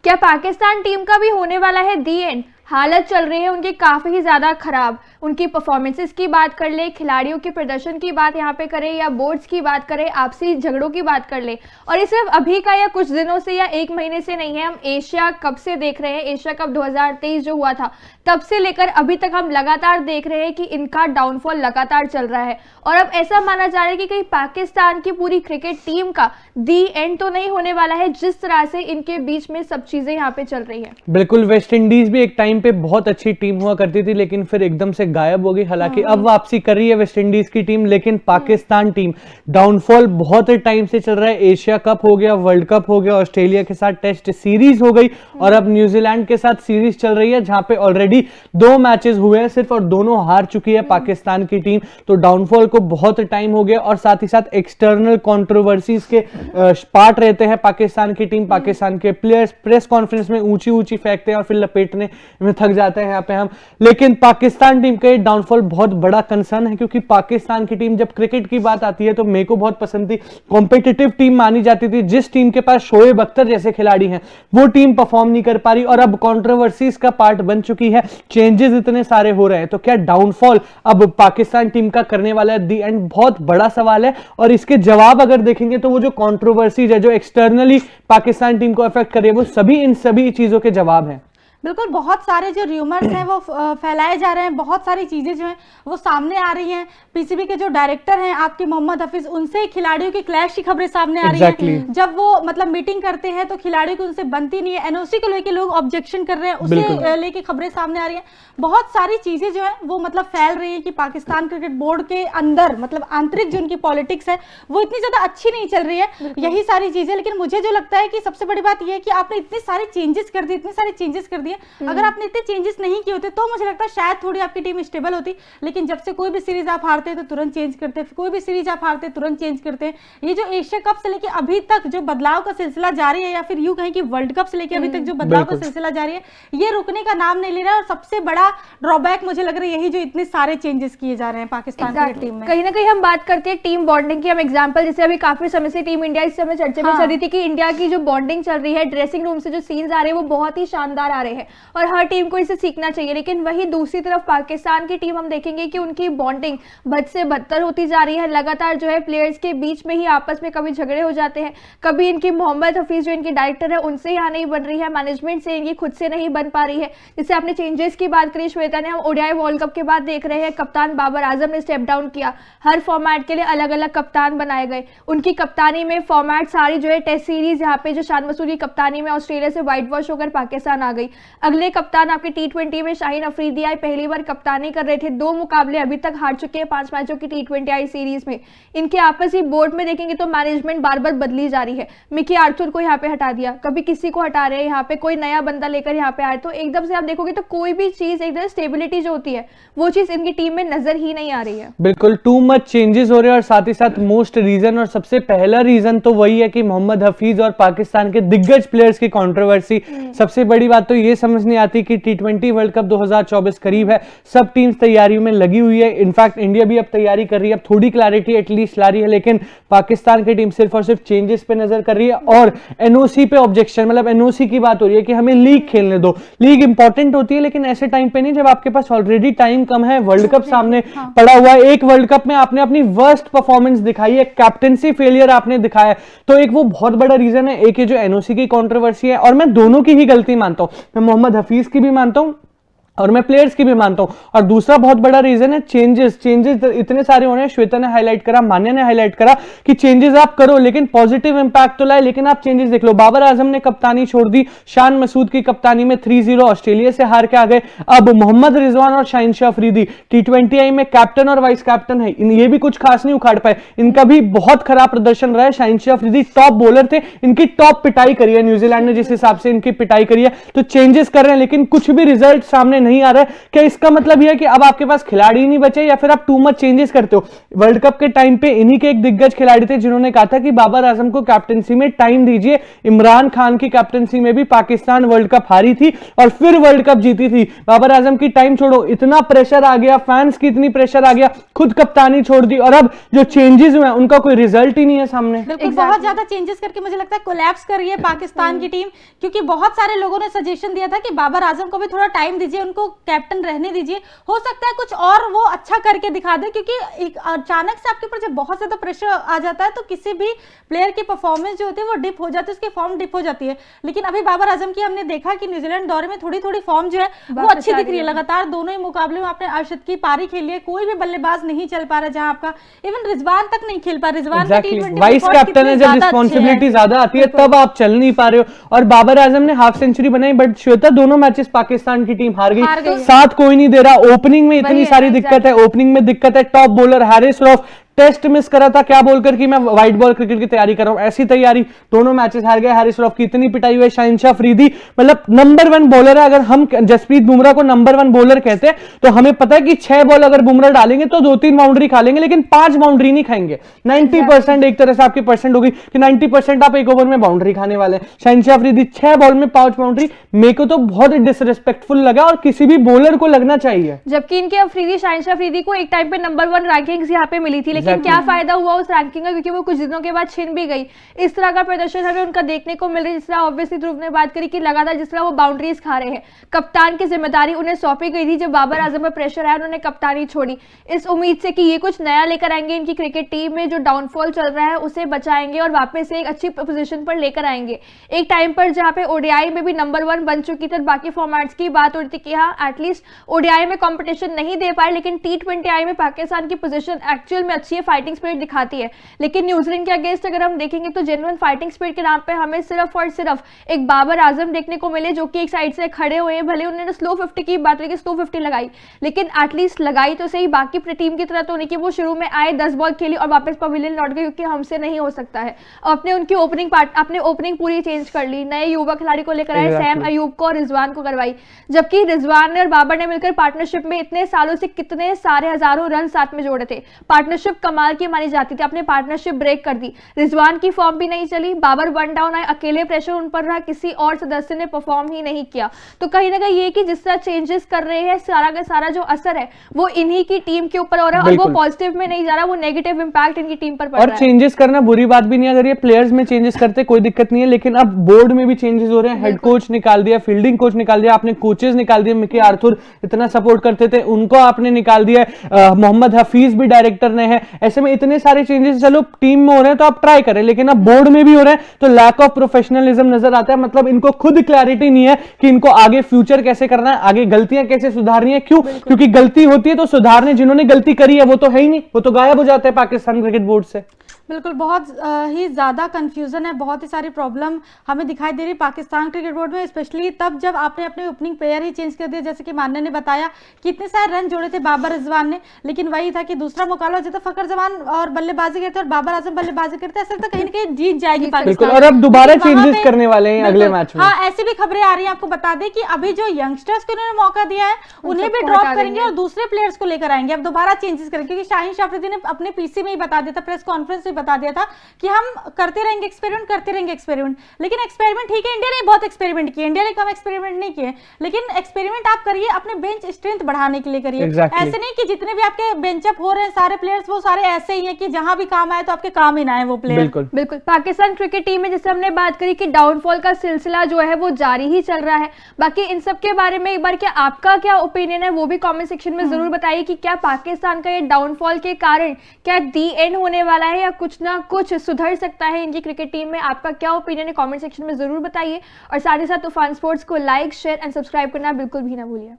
क्या पाकिस्तान टीम का भी होने वाला है दी एंड? हालत चल रही है उनकी काफ़ी ही ज़्यादा ख़राब। उनकी परफॉर्मेंसेस की बात कर ले, खिलाड़ियों के प्रदर्शन की बात यहाँ पे करें या बोर्ड्स की बात करें, आपसी झगड़ों की बात कर ले, और ये सिर्फ अभी का या कुछ दिनों से या एक महीने से नहीं है। हम एशिया कप से देख रहे हैं, एशिया कप 2023 जो हुआ था तब से लेकर अभी तक हम लगातार देख रहे हैं कि इनका डाउनफॉल लगातार चल रहा है। और अब ऐसा माना जा रहा है कि कहीं पाकिस्तान की पूरी क्रिकेट टीम का दी एंड तो नहीं होने वाला है, जिस तरह से इनके बीच में सब चीजें यहाँ पे चल रही है। बिल्कुल, वेस्ट इंडीज भी एक टाइम पे बहुत अच्छी टीम हुआ करती थी, लेकिन फिर एकदम से गायब हो गई। हालांकि अब वापसी कर रही है वेस्ट इंडीज की टीम, लेकिन पाकिस्तान टीम डाउनफॉल बहुत टाइम से चल रहा है। एशिया कप हो गया, वर्ल्ड कप हो गया, ऑस्ट्रेलिया के साथ टेस्ट सीरीज हो गई और अब न्यूजीलैंड के साथ सीरीज चल रही है, जहां पे ऑलरेडी 2 मैचेस हुए हैं सिर्फ और दोनों हार चुकी है पाकिस्तान की टीम। तो डाउनफॉल को बहुत टाइम हो गया और साथ ही साथ एक्सटर्नल कंट्रोवर्सीज के पार्ट रहते हैं पाकिस्तान की टीम। पाकिस्तान के प्लेयर्स प्रेस कॉन्फ्रेंस में ऊंची ऊंची फेंकते हैं और फिर लपेटने में थक जाते हैं यहाँ पे हम। लेकिन पाकिस्तान टीम का ये डाउनफॉल बहुत बड़ा कंसर्न है, क्योंकि पाकिस्तान की टीम जब क्रिकेट की बात आती है तो मेरे को बहुत पसंद थी, कॉम्पिटिटिव टीम मानी जाती थी। जिस टीम के पास शोएब अख्तर जैसे खिलाड़ी हैं वो टीम परफॉर्म नहीं कर पा रही और अब कंट्रोवर्सीज का पार्ट बन चुकी है। चेंजेस इतने सारे हो रहे हैं, तो क्या डाउनफॉल अब पाकिस्तान टीम का करने वाला है दी एंड? बहुत बड़ा सवाल है और इसके जवाब अगर देखेंगे तो वो जो कंट्रोवर्सीज है जो एक्सटर्नली पाकिस्तान टीम को अफेक्ट कर रही है, वो सभी इन सभी चीजों के जवाब हैं। बिल्कुल, बहुत सारे जो र्यूमर्स हैं वो फैलाए जा रहे हैं, बहुत सारी चीज़ें जो हैं वो सामने आ रही हैं। पीसीबी के जो डायरेक्टर हैं आपके मोहम्मद हफीज, उनसे खिलाड़ियों की क्लैश की खबरें सामने आ रही हैं। जब वो मतलब मीटिंग करते हैं तो खिलाड़ियों की उनसे बनती नहीं है। एनओसी को लेकर लोग ऑब्जेक्शन कर रहे हैं, उसे लेके खबरें सामने आ रही हैं। बहुत सारी चीज़ें जो है वो मतलब फैल रही है कि पाकिस्तान क्रिकेट बोर्ड के अंदर मतलब आंतरिक जो उनकी पॉलिटिक्स है वो इतनी ज़्यादा अच्छी नहीं चल रही है। यही सारी चीज़ें, लेकिन मुझे जो लगता है कि सबसे बड़ी बात यह है कि आपने इतने सारे चेंजेस कर दिए, इतने सारे चेंजेस कर दिए। अगर आपने इतने चेंजेस नहीं किए होते तो मुझे लगता है शायद थोड़ी आपकी टीम स्टेबल होती। लेकिन जब से कोई भी सीरीज आप हारते हैं तो तुरंत चेंज करते हैं, कोई भी सीरीज आप हारते हैं तुरंत चेंज करते हैं। ये जो एशिया कप से लेके अभी तक जो बदलाव का सिलसिला जारी है, या फिर यूं कहें कि वर्ल्ड कप से लेके अभी तक जो बदलाव का सिलसिला जारी है, ये रुकने का नाम नहीं ले रहा है। और सबसे बड़ा ड्रॉबैक मुझे लग रहा है यही, जो इतने सारे चेंजेस किए जा रहे हैं पाकिस्तान की टीम में। कहीं ना कहीं हम बात करते हैं टीम बॉन्डिंग की। हम एग्जांपल जैसे अभी काफी समय से टीम इंडिया इस समय चर्चा में चल रही थी कि इंडिया की जो बॉन्डिंग चल रही है, ड्रेसिंग रूम से जो सीन्स आ रहे हैं वो बहुत ही शानदार आ रहे हैं और हर टीम को इसे सीखना चाहिए। लेकिन वही दूसरी तरफ पाकिस्तान की टीम हम देखेंगे कि उनकी बॉन्डिंग बद से बदतर होती जा रही है। लगातार जो है प्लेयर्स के बीच में ही आपस में कभी झगड़े हो जाते हैं, कभी इनकी मोहम्मद हफीज जो इनकी डायरेक्टर है उनसे यहाँ नहीं बन रही है, मैनेजमेंट से इनकी खुद से नहीं बन पा रही है। जैसे आपने चेंजेस की बात करी श्वेता ने, हम ओडीआई वर्ल्ड कप के बाद देख रहे हैं कप्तान बाबर आजम ने स्टेप डाउन किया। हर फॉर्मेट के लिए अलग अलग कप्तान बनाए गए। उनकी कप्तानी में फॉर्मेट सारी जो है टेस्ट सीरीज यहाँ पे जो शान मसूरी कप्तानी में ऑस्ट्रेलिया से व्हाइट वॉश होकर पाकिस्तान आ गई। अगले कप्तान आपके T20 में शाहीन अफरीदी आए, पहली बार कप्तानी कर रहे थे। 2 मुकाबले अभी तक हार चुके हैं 5 मैचों की T20 आई सीरीज में। इनके आपसी बोर्ड में देखेंगे तो मैनेजमेंट बार बार बदली जा रही है। मिकी आर्थर को यहाँ पे हटा दिया, कभी किसी को हटा रहे हैं, यहाँ पे कोई नया बंदा लेकर यहाँ पे आए, तो एकदम से आप देखोगे तो कोई भी चीज एकदम स्टेबिलिटी जो होती है वो चीज इनकी टीम में नजर ही नहीं आ रही है। बिल्कुल, टू मच चेंजेस हो रहे हैं और साथ ही साथ मोस्ट रीजन और सबसे पहला रीजन तो वही है कि मोहम्मद हफीज और पाकिस्तान के दिग्गज प्लेयर्स की कंट्रोवर्सी। सबसे बड़ी बात तो ये समझ नहीं आती कि T20 वर्ल्ड कप 2024 करीब है, सब टीम्स तैयारियों में लगी हुई है। इनफैक्ट इंडिया भी अब तैयारी कर रही है, अब थोड़ी क्लैरिटी एटलीस्ट ला रही है, लेकिन पाकिस्तान की टीम सिर्फ और सिर्फ चेंजेस पे नजर कर रही है और एनओसी पे ऑब्जेक्शन, मतलब एनओसी की बात हो रही है कि हमें लीग खेलने दो। लीग इंपॉर्टेंट होती है लेकिन ऐसे टाइम पे नहीं जब आपके पास ऑलरेडी टाइम कम है, वर्ल्ड कप सामने पड़ा हुआ है। एक वर्ल्ड कप में आपने अपनी वर्स्ट परफॉर्मेंस दिखाई है, कैप्टेंसी फेलियर आपने दिखाया है, तो एक वो बहुत बड़ा रीजन है। एक ये जो एनओसी की कंट्रोवर्सी है, और मैं दोनों की ही गलती मानता हूं, मैं मोहम्मद हफीज की भी मानता हूं और मैं प्लेयर्स की भी मानता हूं। और दूसरा बहुत बड़ा रीजन है चेंजेस इतने सारे होने हैं। श्वेता ने हाईलाइट करा, मान्या ने हाईलाइट करा कि चेंजेस आप करो लेकिन पॉजिटिव इंपैक्ट तो लाए, लेकिन आप चेंजेस देख लो। बाबर आजम ने कप्तानी छोड़ दी, शान मसूद की कप्तानी में 3-0 ऑस्ट्रेलिया से हार के आ गए। अब मोहम्मद रिजवान और शाहीन शाह अफरीदी T20 आई में कैप्टन और वाइस कैप्टन है, ये भी कुछ खास नहीं उखाड़ पाए, इनका भी बहुत खराब प्रदर्शन रहा है। शाहीन शाह अफरीदी टॉप बॉलर थे, इनकी टॉप पिटाई करी है न्यूजीलैंड ने, जिस हिसाब से इनकी पिटाई करी है। तो चेंजेस कर रहे हैं लेकिन कुछ भी रिजल्ट सामने नहीं आ रहा है, क्या इसका मतलब यह है कि अब आपके पास खिलाड़ी नहीं बचे या फिर आप टू मच चेंजेस करते हो? वर्ल्ड कप के टाइम पे इन्हीं के एक दिग्गज खिलाड़ी थे जिन्होंने कहा था कि बाबर आजम को कैप्टनसी में टाइम दीजिए। इमरान खान की कैप्टनसी में भी पाकिस्तान वर्ल्ड कप हारी थी और फिर वर्ल्ड कप जीती थी। बाबर आजम की टाइम छोड़ो, इतना प्रेशर आ गया, फैंस की इतनी प्रेशर आ गया, खुद कप्तानी छोड़ दी और अब जो चेंजेस हुए उनका कोई रिजल्ट ही नहीं है सामने। बिल्कुल, बहुत ज्यादा चेंजेस करके मुझे लगता है कोलैप्स कर रही है पाकिस्तान की टीम, क्योंकि बहुत सारे लोगों ने सजेशन दिया था कि बाबर आजम को भी थोड़ा टाइम दीजिए, उनको कैप्टन रहने दीजिए, हो सकता है कुछ और वो अच्छा करके दिखा दे, क्योंकि एक अचानक से आपके ऊपर जब बहुत ज्यादा प्रेशर आ जाता है तो किसी भी प्लेयर की परफॉर्मेंस जो होती है वो डिप हो जाती है, उसकी फॉर्म डिप हो जाती है। लेकिन अभी बाबर आजम की हमने देखा कि न्यूजीलैंड दौरे में थोड़ी थोड़ी फॉर्म जो है वो अच्छी दिख रही है। लगातार दोनों ही मुकाबले में आपने अरशद की पारी खेली है, कोई भी बल्लेबाज नहीं चल पा रहा, जहां आपका इवन रिजवान तक नहीं खेल पा। रिजवान वाइस कैप्टन है, जब रिस्पॉन्सिबिलिटी ज्यादा आती है तब आप चल नहीं पा रहे हो। और बाबर आजम ने हाफ सेंचुरी बनाई, बट श्वेता दोनों मैचेस पाकिस्तान की टीम हार गई, साथ कोई नहीं दे रहा। ओपनिंग में इतनी सारी दिक्कत है, ओपनिंग में दिक्कत है। Top bowler Haris Rauf test miss करा था, क्या बोलकर कि मैं व्हाइट बॉल क्रिकेट की तैयारी कर रहा हूं, ऐसी तैयारी, दोनों मैचेस हार गए। हैरिस रॉफ की इतनी पिटाई हुई। शाहिनशाह अफरीदी मतलब नंबर 1 बॉलर है। अगर हम जसप्रीत बुमराह को नंबर 1 बॉलर कहते हैं तो हमें पता है कि 6 बॉल अगर बुमराह डालेंगे तो 2-3 बाउंड्री खा लेंगे, लेकिन 5 बाउंड्री नहीं खाएंगे। 90% एक तरह से आपकी परसेंट होगी कि 90% आप एक ओवर में बाउंड्री खाने वाले हैं। शाहिनशाह अफरीदी 6 बॉल में 5 बाउंड्री, मेरे को तो बहुत डिसरिस्पेक्टफुल लगा और किसी भी बॉलर को लगना चाहिए। जबकि इनके शाहिनशाह अफरीदी को एक टाइम पे नंबर 1 रैंकिंग्स यहाँ पे मिली थी, लेकिन क्या फायदा हुआ उस रैंकिंग का, क्योंकि वो कुछ दिनों के बाद छिन भी गई। इस तरह का प्रदर्शन हमें उनका देखने को मिल रहा है। जिस तरह ऑब्वियसली ध्रुव ने बात करी कि लगातार जिस तरह वो बाउंड्रीज खा रहे हैं, कप्तान की जिम्मेदारी उन्हें सौंपी गई थी। जब बाबर आजम पर प्रेशर आया उन्होंने कप्तानी छोड़ी, इस उम्मीद से कि ये कुछ नया लेकर आएंगे, इनकी क्रिकेट टीम में जो डाउनफॉल चल रहा है उसे बचाएंगे और वापस से एक अच्छी पोजीशन पर लेकर आएंगे। एक टाइम पर जहां पे ओडीआई में भी नंबर 1 बन चुकी थी, बाकी फॉर्मेट्स की बात हो रही थी कि हाँ एटलीस्ट ओडीआई में कंपटीशन नहीं दे पाए, लेकिन T20I में पाकिस्तान की पोजीशन एक्चुअल में अच्छी है, फाइटिंग स्पिरिट दिखाती है। लेकिन न्यूजीलैंड के अगेंस्ट अगर हम देखेंगे तो जेन्युइन फाइटिंग स्पिरिट के नाम पे हमें सिर्फ और सिर्फ एक बाबर आजम देखने को मिले, जो कि एक साइड से खड़े हुए हैं। भले उन्होंने स्लो 50 की बात रही, स्लो 50 लगाई, लेकिन एटलीस्ट लगाई तो सही। बाकी टीम की तरह तो नहीं कि वो शुरू में आए, 10 बॉल खेली और वापस पवेलियन लौट गए, क्योंकि हमसे नहीं हो सकता है। अपने उनकी ओपनिंग पूरी चेंज कर ली, नए युवा खिलाड़ी को लेकर आए, सैम अयूब को और रिजवान को करवाई। जबकि रिजवान ने और बाबर ने मिलकर पार्टनरशिप में इतने सालों से कितने सारे हजारों रन साथ में जोड़े थे। पार्टनरशिप कमाल की मानी जाती थी, अपने पार्टनरशिप ब्रेक कर दी। रिजवान की फॉर्म भी नहीं चली, बाबर 1 डाउन आए, अकेले प्रेशर उन पर रहा, किसी और सदस्य ने परफॉर्म ही नहीं किया। तो कहीं ना कहीं ये कि जिस तरह चेंजेस कर रहे हैं, सारा का सारा जो असर है वो इन्हीं की टीम के ऊपर हो रहा है, और वो पॉजिटिव में नहीं जा रहा, वो नेगेटिव इंपैक्ट इनकी टीम पर पड़ रहा है। और चेंजेस करना बुरी बात भी नहीं है, अगर ये प्लेयर्स में चेंजेस करते कोई दिक्कत नहीं है, लेकिन अब बोर्ड में भी चेंजेस हो रहे हैं। हेड कोच निकाल दिया, फील्डिंग कोच निकाल दिया, आपने कोचेस निकाल दिए। मिकी आर्थर इतना सपोर्ट करते थे, उनको आपने निकाल दिया। मोहम्मद हफीज भी डायरेक्टर ने है। ऐसे में इतने सारे चेंजेस चलो टीम में हो रहे हैं तो आप ट्राई करें, लेकिन अब बोर्ड में भी हो रहे हैं तो लैक ऑफ प्रोफेशनलिज्म नजर आता है। मतलब इनको खुद क्लैरिटी नहीं है कि इनको आगे फ्यूचर कैसे करना है, आगे गलतियां कैसे सुधारनी है। क्यों? क्योंकि गलती होती है तो सुधारने जिन्होंने गलती करी है वो तो है ही नहीं, वो तो गायब हो जाते हैं पाकिस्तान क्रिकेट बोर्ड से। बिल्कुल, बहुत ही ज़्यादा कंफ्यूजन है, बहुत ही सारी प्रॉब्लम हमें दिखाई दे रही पाकिस्तान क्रिकेट बोर्ड में, स्पेशली तब जब आपने अपने ओपनिंग प्लेयर ही चेंज कर दिया। जैसे कि मान्य ने बताया कि इतने सारे रन जोड़े थे बाबर रिजवान ने, लेकिन वही था कि दूसरा मुकाबला हो जाता, फखर जमान और बल्लेबाजी करते और बाबर आजम बल्लेबाजी करते, ऐसा लगता कहीं ना कहीं जीत जाएगी पाकिस्तान। और अब दोबारा चेंजेस करने वाले हैं अगले मैच में। हाँ, ऐसी भी खबरें आ रही है, आपको बता दें कि अभी जो यंगस्टर्स को उन्होंने मौका दिया है उन्हें भी ड्रॉप करेंगे और दूसरे प्लेयर्स को लेकर आएंगे। अब दोबारा चेंजेस करेंगे, क्योंकि शाहिनशाह अफरीदी ने अपने पीसी में ही बता दिया था, प्रेस कॉन्फ्रेंस में बता दिया था कि हम करते रहेंगे एक्सपेरिमेंट। लेकिन एक्सपेरिमेंट ठीक है, इंडिया ने बहुत एक्सपेरिमेंट किए, इंडिया ने कम एक्सपेरिमेंट नहीं किए, लेकिन एक्सपेरिमेंट आप करिए अपने बेंच स्ट्रेंथ बढ़ाने के लिए करिए। ऐसे नहीं कि जितने भी आपके बेंचअप हो रहे हैं सारे प्लेयर्स वो सारे ऐसे ही हैं कि जहां भी काम आए तो आपके काम ही ना आए वो प्लेयर। बिल्कुल पाकिस्तान क्रिकेट टीम में जैसे हमने बात करी कि डाउनफॉल का सिलसिला जो है वो जारी ही चल रहा है। बाकी इन सब के बारे में एक बार क्या आपका क्या ओपिनियन है वो भी कमेंट सेक्शन में जरूर बताइए कि क्या पाकिस्तान का ये डाउनफॉल के कारण क्या दी एंड होने वाला है या कुछ ना कुछ सुधर सकता है इनकी क्रिकेट टीम में। आपका क्या ओपिनियन है कमेंट सेक्शन में जरूर बताइए, और साथ ही साथ तूफान स्पोर्ट्स को लाइक, शेयर एंड सब्सक्राइब करना बिल्कुल भी ना भूलिए।